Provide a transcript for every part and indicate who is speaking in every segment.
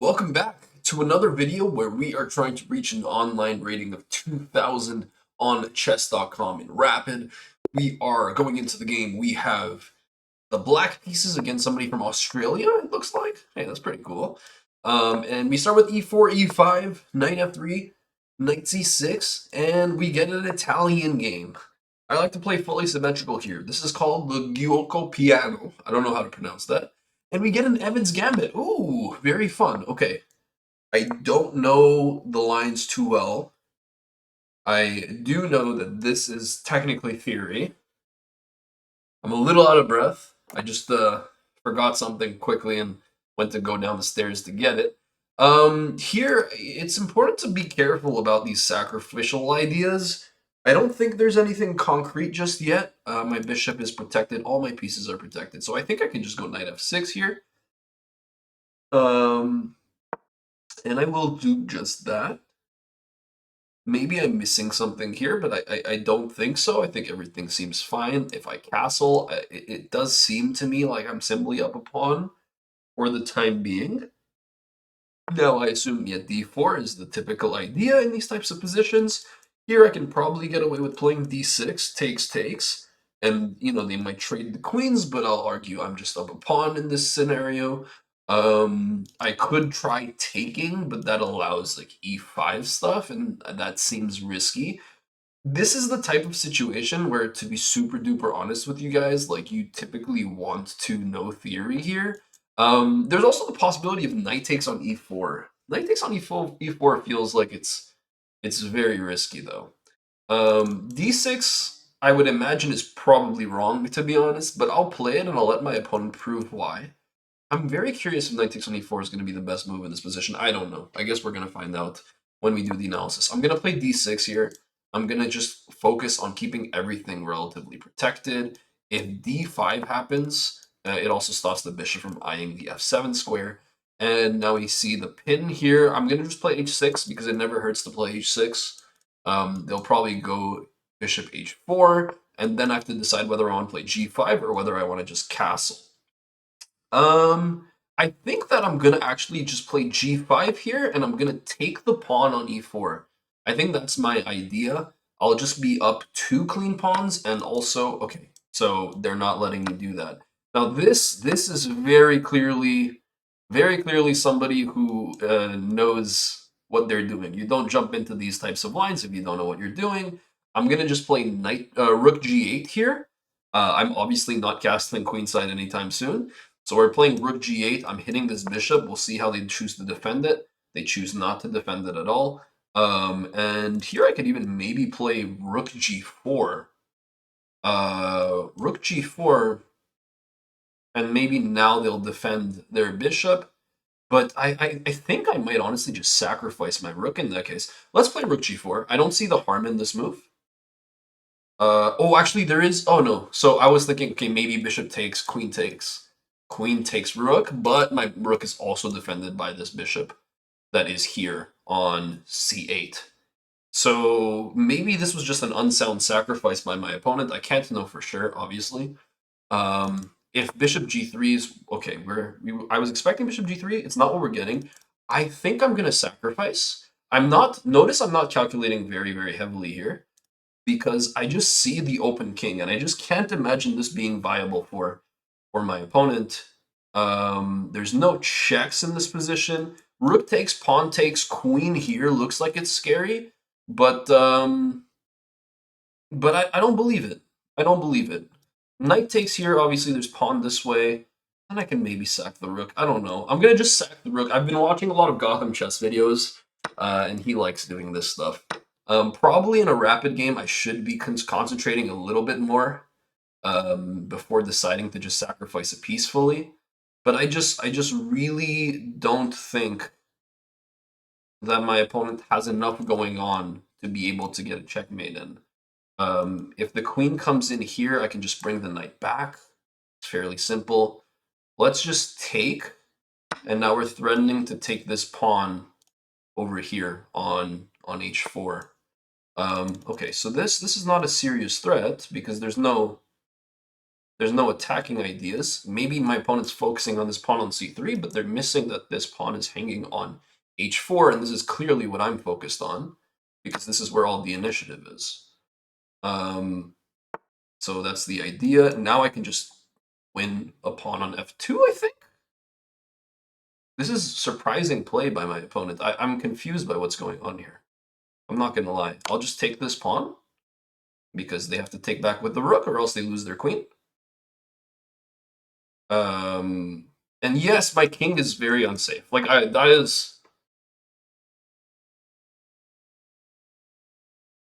Speaker 1: Welcome back to another video where we are trying to reach an online rating of 2000 on chess.com in rapid. We are going into the game. We have the black pieces against somebody from Australia, it looks like. Hey, that's pretty cool. And we start with e4, e5, knight f3, knight c6, and we get an Italian game. I like to play fully symmetrical here. This is called the Giuoco Piano. I don't know how to pronounce that. And we get an Evans Gambit. Ooh, very fun. Okay. I don't know the lines too well. I do know that this is technically theory. I'm a little out of breath. I just forgot something quickly and went to go down the stairs to get it. Here, it's important to be careful about these sacrificial ideas. I don't think there's anything concrete just yet. My bishop is protected. All my pieces are protected. So I think I can just go knight f6 here. Um, and I will do just that. Maybe I'm missing something here, but I don't think so. I think everything seems fine. If I castle, it does seem to me like I'm simply up a pawn for the time being. Now, I assume d4 is the typical idea in these types of positions. Here, I can probably get away with playing d6, takes, and, they might trade the queens, but I'll argue I'm just up a pawn in this scenario. I could try taking, but that allows, like, e5 stuff, and that seems risky. This is the type of situation where, to be super duper honest with you guys, like, you typically want to know theory here. There's also the possibility of knight takes on e4. Knight takes on e4 feels like it's very risky though. D6 I would imagine is probably wrong, to be honest, but I'll play it and I'll let my opponent prove why. I'm very curious if knight takes on e4 is going to be the best move in this position. I don't know. I guess we're going to find out when we do the analysis. I'm going to play d6 here. I'm going to just focus on keeping everything relatively protected. If d5 happens, it also stops the bishop from eyeing the f7 square. And now we see the pin here. I'm going to just play h6 because it never hurts to play h6. They'll probably go bishop h4, and then I have to decide whether I want to play g5 or whether I want to just castle. I think that I'm gonna actually just play g5 here, and I'm gonna take the pawn on e4. I think that's my idea. I'll just be up 2 clean pawns, and also, okay, so they're not letting me do that. Now this is very clearly somebody who knows what they're doing. You don't jump into these types of lines if you don't know what you're doing. I'm gonna just play rook g8 here. I'm obviously not castling queenside anytime soon. So we're playing rook g8. I'm hitting this bishop. We'll see how they choose to defend it. They choose not to defend it at all. And here I could even maybe play rook g4. Rook g4, and maybe now they'll defend their bishop. But I think I might honestly just sacrifice my rook in that case. Let's play rook g4. I don't see the harm in this move. Oh, actually, there is. Oh, no. So I was thinking, okay, maybe bishop takes, queen takes. Queen takes rook, but my rook is also defended by this bishop that is here on c8. So maybe this was just an unsound sacrifice by my opponent. I can't know for sure, obviously. If bishop g3 is okay, I was expecting bishop g3. It's not what we're getting. I think I'm gonna sacrifice. I'm not. Notice I'm not calculating very heavily here because I just see the open king, and I just can't imagine this being viable for my opponent. There's no checks in this position. Rook takes, pawn takes, queen here looks like it's scary, but I don't believe it. I don't believe it. Knight takes here. Obviously, there's pawn this way. And I can maybe sack the rook. I don't know. I'm gonna just sack the rook. I've been watching a lot of Gotham chess videos, and he likes doing this stuff. Probably in a rapid game, I should be concentrating a little bit more before deciding to just sacrifice it peacefully. But I just really don't think that my opponent has enough going on to be able to get a checkmate in. If the queen comes in here, I can just bring the knight back. It's fairly simple. Let's just take, and now we're threatening to take this pawn over here on h4. Okay, so this is not a serious threat because there's no There's no attacking ideas. Maybe my opponent's focusing on this pawn on c3, but they're missing that this pawn is hanging on h4, and this is clearly what I'm focused on, because this is where all the initiative is. So that's the idea. Now I can just win a pawn on f2, I think? This is surprising play by my opponent. I'm confused by what's going on here. I'm not going to lie. I'll just take this pawn, because they have to take back with the rook, or else they lose their queen. And yes, my king is very unsafe. Like, that is...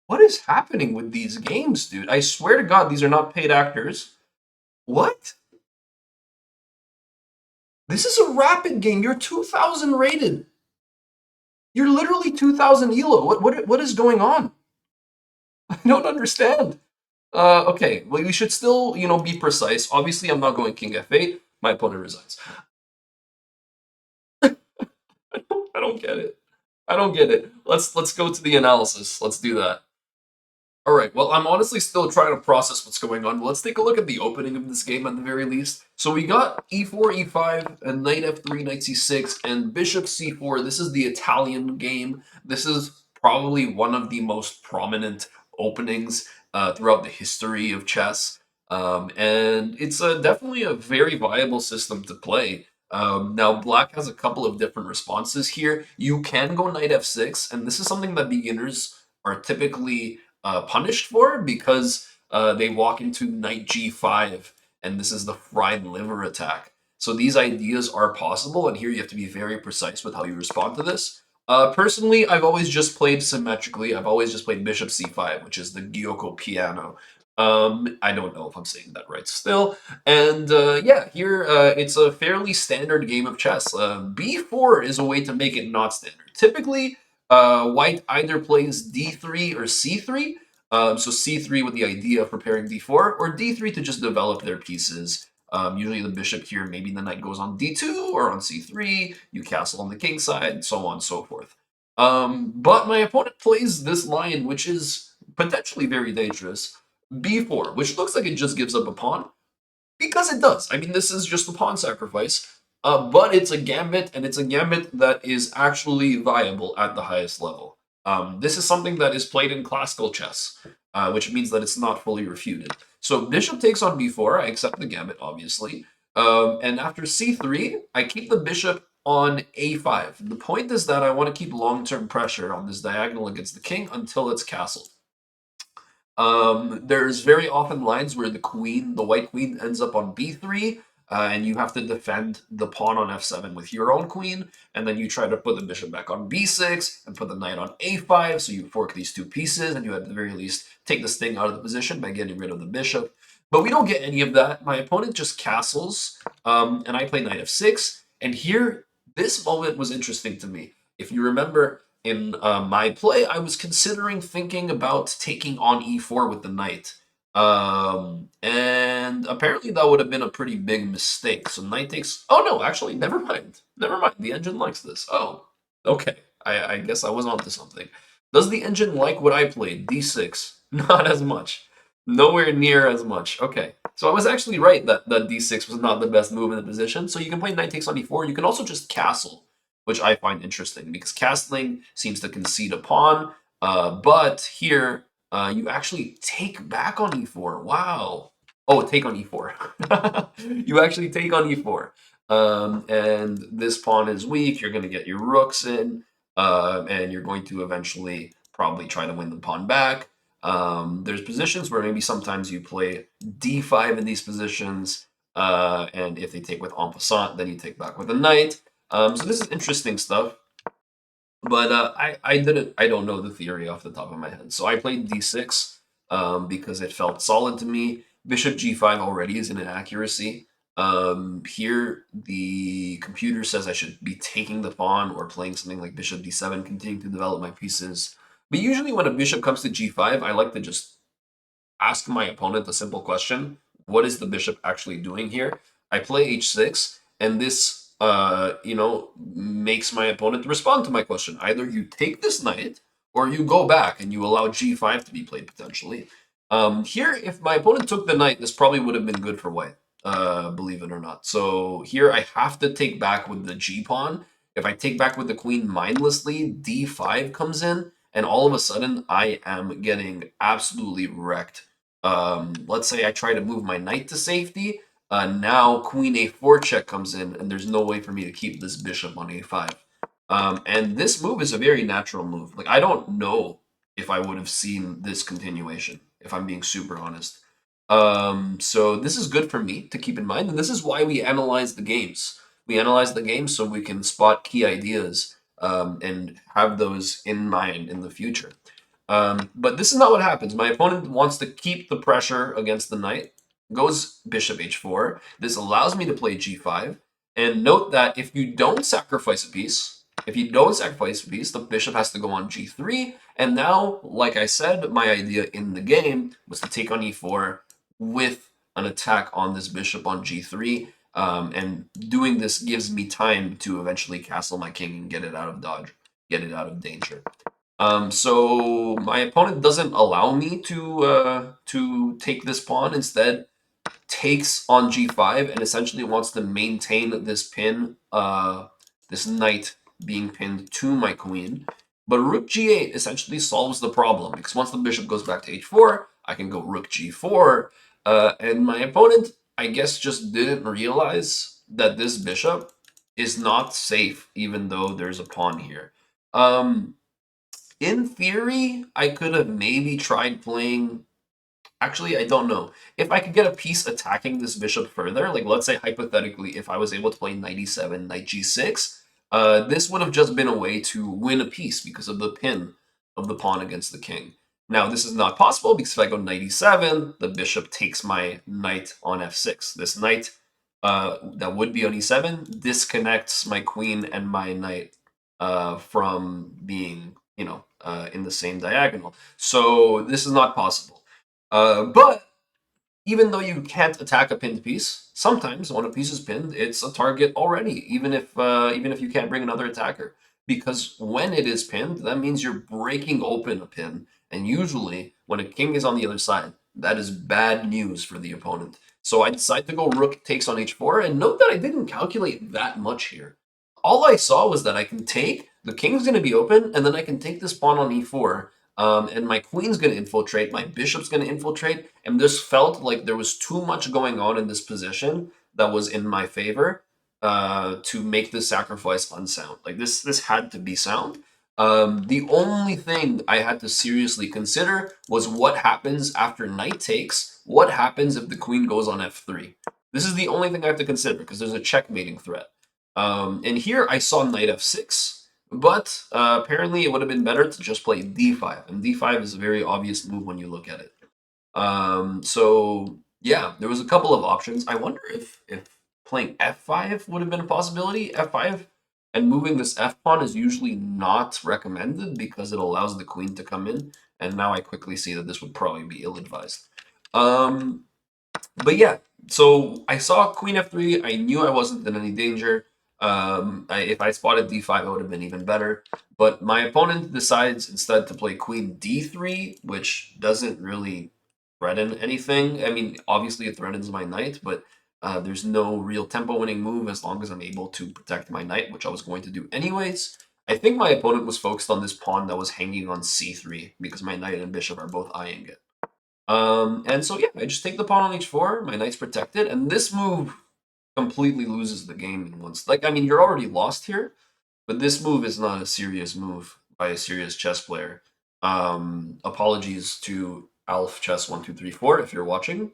Speaker 1: What is happening with these games, dude? I swear to God, these are not paid actors. What? This is a rapid game. You're 2,000 rated. You're literally 2,000 elo. What is going on? I don't understand. Okay, well, we should still, be precise. Obviously, I'm not going king f8. My opponent resigns. I don't get it. I don't get it. Let's go to the analysis. Let's do that. All right, well, I'm honestly still trying to process what's going on. Let's take a look at the opening of this game at the very least. So we got e4, e5, and knight f3, knight c6, and bishop c4. This is the Italian game. This is probably one of the most prominent openings throughout the history of chess. And it's definitely a very viable system to play. Now, black has a couple of different responses here. You can go knight f6, and this is something that beginners are typically punished for, because they walk into knight g5, and this is the fried liver attack. So these ideas are possible, and here you have to be very precise with how you respond to this. Personally, I've always just played symmetrically. I've always just played bishop c5, which is the Gyoko piano. I don't know if I'm saying that right still. And yeah, here it's a fairly standard game of chess. b4 is a way to make it not standard. Typically, white either plays d3 or c3. So c3 with the idea of preparing d4, or d3 to just develop their pieces. Usually the bishop here, maybe the knight goes on d2 or on c3, you castle on the king side, so on and so forth. But my opponent plays this line, which is potentially very dangerous. b4, which looks like it just gives up a pawn, because it does. I mean, this is just a pawn sacrifice. But it's a gambit, and it's a gambit that is actually viable at the highest level. This is something that is played in classical chess, which means that it's not fully refuted. So bishop takes on b4. I accept the gambit, obviously. And after c3, I keep the bishop on a5. The point is that I want to keep long-term pressure on this diagonal against the king until it's castled. There's very often lines where the white queen ends up on b3, and you have to defend the pawn on f7 with your own queen, and then you try to put the bishop back on b6 and put the knight on a5, so you fork these two pieces, and you at the very least take this thing out of the position by getting rid of the bishop. But we don't get any of that. My opponent just castles, and I play knight f6, and here, this moment was interesting to me. If you remember, in my play, I was considering thinking about taking on e4 with the knight. And apparently that would have been a pretty big mistake. So knight takes... Oh, no, actually, never mind. Never mind. The engine likes this. Oh, okay. I guess I was onto something. Does the engine like what I played? d6. Not as much. Nowhere near as much. Okay. So I was actually right that d6 was not the best move in the position. So you can play knight takes on e4. You can also just castle, which I find interesting, because castling seems to concede a pawn. But here, you actually take back on e4. Wow. Oh, take on e4. You actually take on e4. And this pawn is weak. You're going to get your rooks in, and you're going to eventually probably try to win the pawn back. There's positions where maybe sometimes you play d5 in these positions, and if they take with en passant, then you take back with a knight. So this is interesting stuff. But I don't know the theory off the top of my head. So I played d6 because it felt solid to me. Bishop g5 already is an inaccuracy. Here, the computer says I should be taking the pawn or playing something like bishop d7, continuing to develop my pieces. But usually when a bishop comes to g5, I like to just ask my opponent a simple question. What is the bishop actually doing here? I play h6, and this makes my opponent respond to my question. Either you take this knight, or you go back and you allow g5 to be played potentially. Here, if my opponent took the knight, this probably would have been good for white, believe it or not. So here I have to take back with the g-pawn. If I take back with the queen mindlessly, d5 comes in, and all of a sudden I am getting absolutely wrecked. Let's say I try to move my knight to safety. Now queen a4 check comes in, and there's no way for me to keep this bishop on a5. And this move is a very natural move. Like, I don't know if I would have seen this continuation, if I'm being super honest. So this is good for me to keep in mind, and this is why we analyze the games. We analyze the games so we can spot key ideas and have those in mind in the future. But this is not what happens. My opponent wants to keep the pressure against the knight, goes bishop h4. This allows me to play g5. And note that if you don't sacrifice a piece, the bishop has to go on g3. And now, like I said, my idea in the game was to take on e4 with an attack on this bishop on g3. And doing this gives me time to eventually castle my king and get it out of dodge, get it out of danger. So my opponent doesn't allow me to take this pawn. Instead, takes on g5 and essentially wants to maintain this pin, this knight being pinned to my queen. But rook g8 essentially solves the problem, because once the bishop goes back to h4, I can go rook g4, and my opponent, I guess, just didn't realize that this bishop is not safe, even though there's a pawn here. In theory, I could have maybe tried playing. Actually, I don't know. If I could get a piece attacking this bishop further, like let's say hypothetically, if I was able to play knight e7, knight g6, this would have just been a way to win a piece because of the pin of the pawn against the king. Now, this is not possible because if I go knight e7, the bishop takes my knight on f6. This knight that would be on e7 disconnects my queen and my knight from being, in the same diagonal. So this is not possible. But even though you can't attack a pinned piece, sometimes when a piece is pinned, it's a target already, even if you can't bring another attacker. Because when it is pinned, that means you're breaking open a pin, and usually when a king is on the other side, that is bad news for the opponent. So I decide to go rook takes on h4, and note that I didn't calculate that much here. All I saw was that I can take, the king's going to be open, and then I can take this pawn on e4, and my queen's going to infiltrate, my bishop's going to infiltrate, and this felt like there was too much going on in this position that was in my favor to make this sacrifice unsound. Like this had to be sound. The only thing I had to seriously consider was what happens after knight takes. What happens if the queen goes on f3? This is the only thing I have to consider because there's a checkmating threat. And here I saw knight f6. But apparently it would have been better to just play d5, and d5 is a very obvious move when you look at it. So yeah, there was a couple of options. I wonder if playing f5 would have been a possibility. F5 and moving this f pawn is usually not recommended because it allows the queen to come in, and now I quickly see that this would probably be ill-advised. But yeah, so I saw queen f3. I knew I wasn't in any danger. If I spotted d5, it would have been even better. But my opponent decides instead to play queen d3, which doesn't really threaten anything. I mean, obviously it threatens my knight, but there's no real tempo-winning move as long as I'm able to protect my knight, which I was going to do anyways. I think my opponent was focused on this pawn that was hanging on c3 because my knight and bishop are both eyeing it. And so yeah, I just take the pawn on h4, my knight's protected, and this move completely loses the game in once. Like, I mean, you're already lost here, but this move is not a serious move by a serious chess player. Apologies to Alf Chess 1234 if you're watching.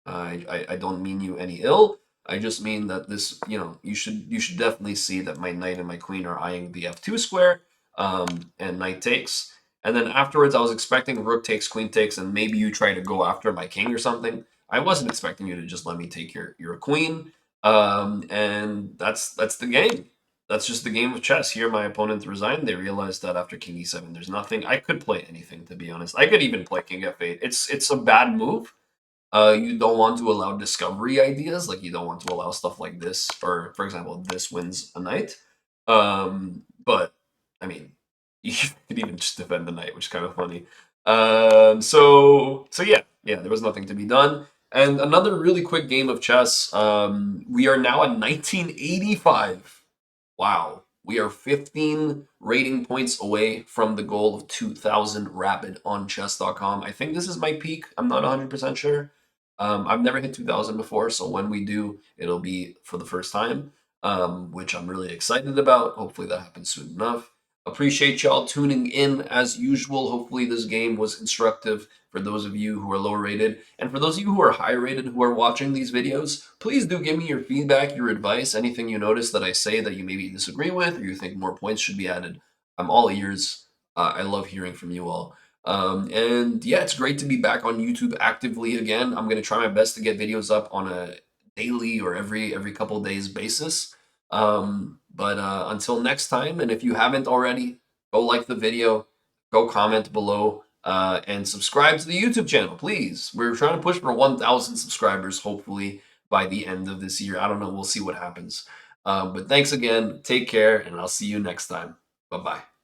Speaker 1: I don't mean you any ill. I just mean that this, you should definitely see that my knight and my queen are eyeing the f2 square, and knight takes. And then afterwards, I was expecting rook takes, queen takes, and maybe you try to go after my king or something. I wasn't expecting you to just let me take your queen. And that's the game. That's just the game of chess. Here, my opponent resigned. They realized that after king e7, there's nothing. I could play anything, to be honest. I could even play king f8. It's a bad move. You don't want to allow discovery ideas, like you don't want to allow stuff like this, or for example, this wins a knight. But I mean, you could even just defend the knight, which is kind of funny. So yeah, there was nothing to be done. And another really quick game of chess. We are now at 1985. Wow. We are 15 rating points away from the goal of 2,000 rapid on chess.com. I think this is my peak. I'm not 100% sure. I've never hit 2,000 before, so when we do, it'll be for the first time, which I'm really excited about. Hopefully that happens soon enough. Appreciate y'all tuning in as usual. Hopefully this game was instructive for those of you who are low rated. And for those of you who are high rated who are watching these videos, please do give me your feedback, your advice, anything you notice that I say that you maybe disagree with or you think more points should be added. I'm all ears. I love hearing from you all. And yeah, it's great to be back on YouTube actively again. I'm gonna try my best to get videos up on a daily or every couple days basis. But until next time, and if you haven't already, go like the video, go comment below, and subscribe to the YouTube channel, please. We're trying to push for 1,000 subscribers, hopefully by the end of this year. I don't know. We'll see what happens. But thanks again. Take care, and I'll see you next time. Bye bye.